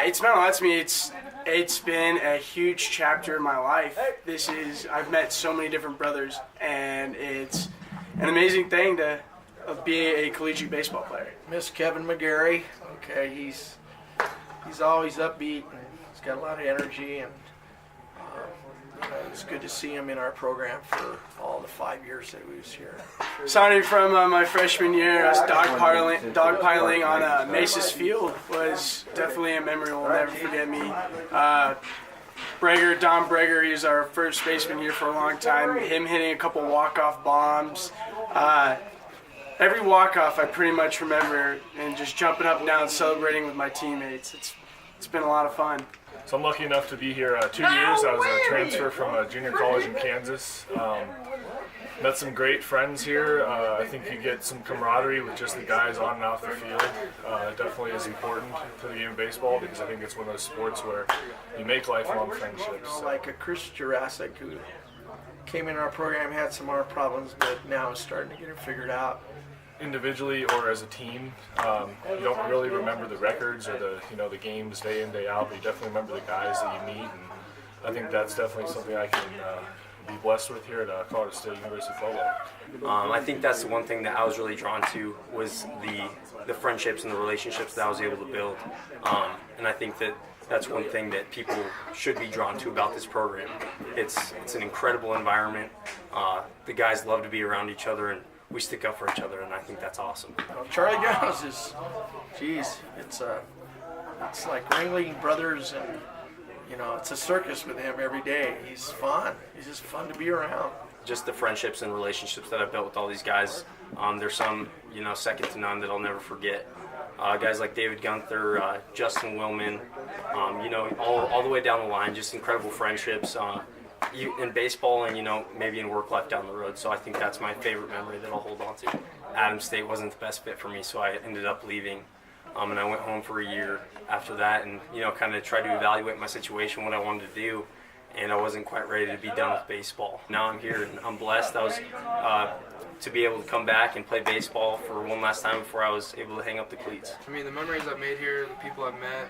It's meant a lot to me. It's been a huge chapter in my life. I've met so many different brothers, and it's an amazing thing to be a collegiate baseball player. Miss Kevin McGarry. Okay, he's always upbeat and he's got a lot of energy, and it's good to see him in our program for all the 5 years that we was here. Starting from my freshman year, I was dogpiling on Mesa's Field was definitely a memory we'll never forget me. Don Breger, he was our first baseman here for a long time. Him hitting a couple walk-off bombs. Every walk-off I pretty much remember, and just jumping up and down celebrating with my teammates. It's been a lot of fun. So I'm lucky enough to be here 2 years. I was a transfer from a junior college in Kansas. Met some great friends here. I think you get some camaraderie with just the guys on and off the field. It definitely is important to the game of baseball because I think it's one of those sports where you make lifelong friendships. Like a Chris Jurassic, who came in our program, had some more problems, but now is starting to get it figured out. Individually or as a team, you don't really remember the records or the games day in, day out, but you definitely remember the guys that you meet, and I think that's definitely something I can be blessed with here at Colorado State University Pueblo. I think that's the one thing that I was really drawn to was the friendships and the relationships that I was able to build, and I think that's one thing that people should be drawn to about this program. It's an incredible environment. The guys love to be around each other, and we stick up for each other, and I think that's awesome. Charlie Giles is, it's like Ringling Brothers, and it's a circus with him every day. He's fun. He's just fun to be around. Just the friendships and relationships that I've built with all these guys. There's some, second to none that I'll never forget. Guys like David Gunther, Justin Willman, all the way down the line, just incredible friendships. In baseball and maybe in work life down the road, so I think that's my favorite memory that I'll hold on to. Adams State wasn't the best fit for me, so I ended up leaving, and I went home for a year after that, and kind of tried to evaluate my situation, what I wanted to do, and I wasn't quite ready to be done with baseball. Now I'm here and I'm blessed. I was to be able to come back and play baseball for one last time before I was able to hang up the cleats. I mean, the memories I've made here, the people I've met,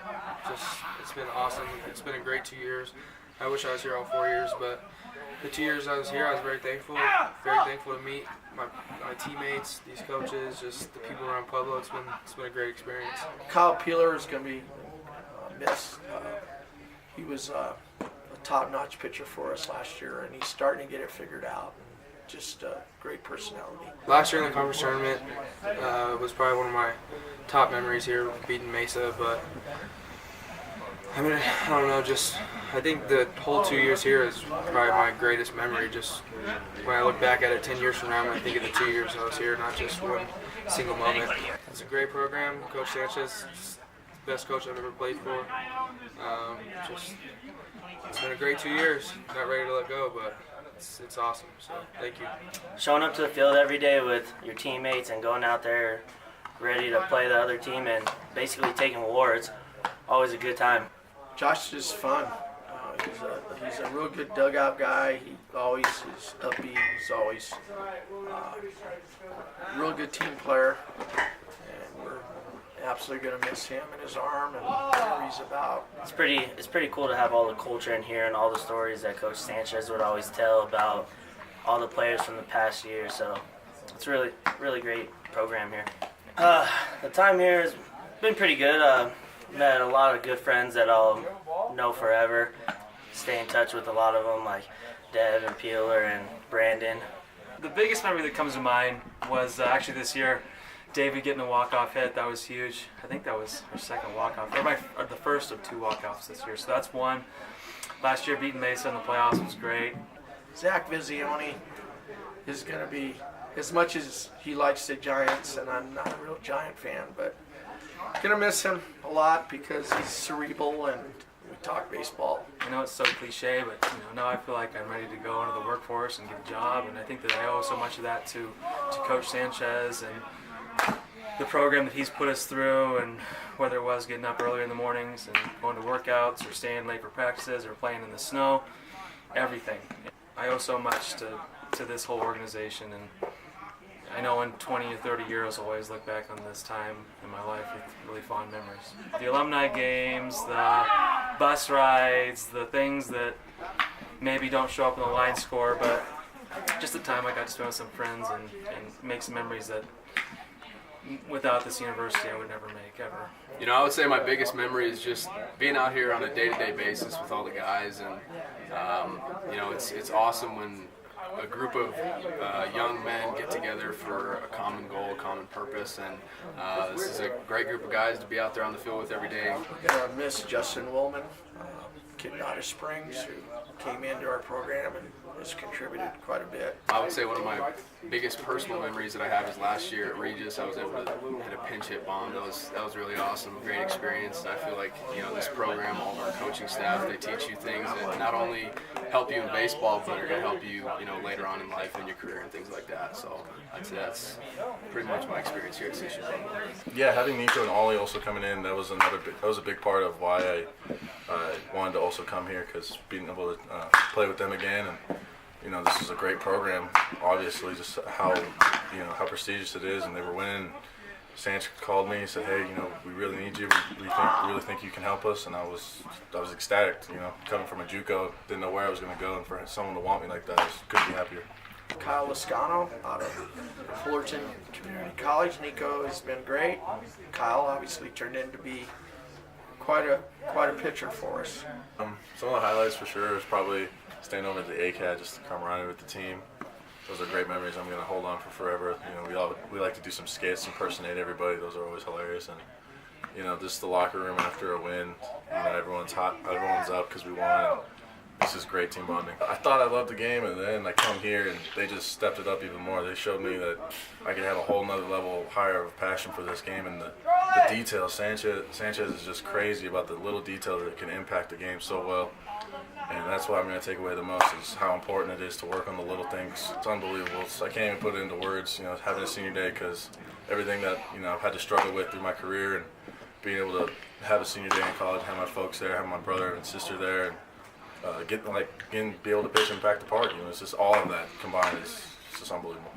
it's been awesome. It's been a great 2 years. I wish I was here all 4 years, but the 2 years I was here, I was very thankful to meet my teammates, these coaches, just the people around Pueblo. It's been a great experience. Kyle Peeler is going to be missed. He was a top-notch pitcher for us last year, and he's starting to get it figured out. Just a great personality. Last year in the conference tournament was probably one of my top memories here, beating Mesa, but I mean, I don't know, I think the whole 2 years here is probably my greatest memory. Just when I look back at it 10 years from now, I'm going to think of the 2 years I was here, not just one single moment. It's a great program. Coach Sanchez is the best coach I've ever played for. It's been a great 2 years. Not ready to let go, but it's awesome, so thank you. Showing up to the field every day with your teammates and going out there ready to play the other team and basically taking awards, always a good time. Josh is fun. He's a real good dugout guy. He always is upbeat. He's always a real good team player. And we're absolutely going to miss him and his arm and whatever he's about. It's pretty cool to have all the culture in here and all the stories that Coach Sanchez would always tell about all the players from the past year. So it's a really great program here. The time here has been pretty good. Met a lot of good friends that I'll know forever. Stay in touch with a lot of them, like Dev and Peeler and Brandon. The biggest memory that comes to mind was actually this year, David getting a walk-off hit. That was huge. I think that was our second walk-off, or the first of 2 walk-offs this year. So that's one. Last year, beating Mesa in the playoffs was great. Zach Vizioni is going to be, as much as he likes the Giants, and I'm not a real Giant fan, but gonna miss him a lot because he's cerebral and we talk baseball. I know it's so cliche, but now I feel like I'm ready to go into the workforce and get a job, and I think that I owe so much of that to Coach Sanchez and the program that he's put us through, and whether it was getting up earlier in the mornings and going to workouts or staying late for practices or playing in the snow, everything. I owe so much to this whole organization, and I know in 20 or 30 years I'll always look back on this time in my life with really fond memories. The alumni games, the bus rides, the things that maybe don't show up in the line score, but just the time I got to spend with some friends and make some memories that without this university I would never make, ever. You know, I would say my biggest memory is just being out here on a day-to-day basis with all the guys, and you know, it's awesome when a group of young men get together for a common goal, a common purpose, and this is a great group of guys to be out there on the field with every day. We're gonna miss Justin Willman, kid out of Springs, who came into our program and has contributed quite a bit. I would say one of my biggest personal memories that I have is last year at Regis. I was able to hit a pinch hit bomb. That was really awesome, great experience. And I feel like, you know, this program, all of our coaching staff, they teach you things that not only help you in baseball, but are going to help you, you know, later on in life in your career and things like that. So I'd say that's pretty much my experience here at CSU-Pueblo. Yeah, having Nico and Ollie also coming in, that was a big part of why I wanted to also come here, because being able to play with them again, and you know, this is a great program. Obviously, just how prestigious it is, and they were winning. Sanch called me and said, "Hey, you know, we really need you. We really think you can help us." And I was ecstatic. You know, coming from a JUCO, didn't know where I was going to go, and for someone to want me like that, I just couldn't be happier. Kyle Lascano out of Fullerton Community College. Nico has been great. Kyle obviously turned in to be quite a pitcher for us. Some of the highlights for sure is probably staying over at the ACAD, just the camaraderie with the team. Those are great memories I'm going to hold on for forever. You know, we like to do some skits, impersonate everybody. Those are always hilarious. And you know, just the locker room after a win. You know, everyone's hot, everyone's up because we won. This is great team bonding. I thought I loved the game, and then I come here and they just stepped it up even more. They showed me that I could have a whole nother level higher of passion for this game, and the details. Sanchez is just crazy about the little details that can impact the game so well. And that's what I'm going to take away the most, is how important it is to work on the little things. It's unbelievable. I can't even put it into words, you know, having a senior day, because everything that, you know, I've had to struggle with through my career, and being able to have a senior day in college, have my folks there, have my brother and sister there, and be able to pitch and back the park. You know, it's just all of that combined is just unbelievable.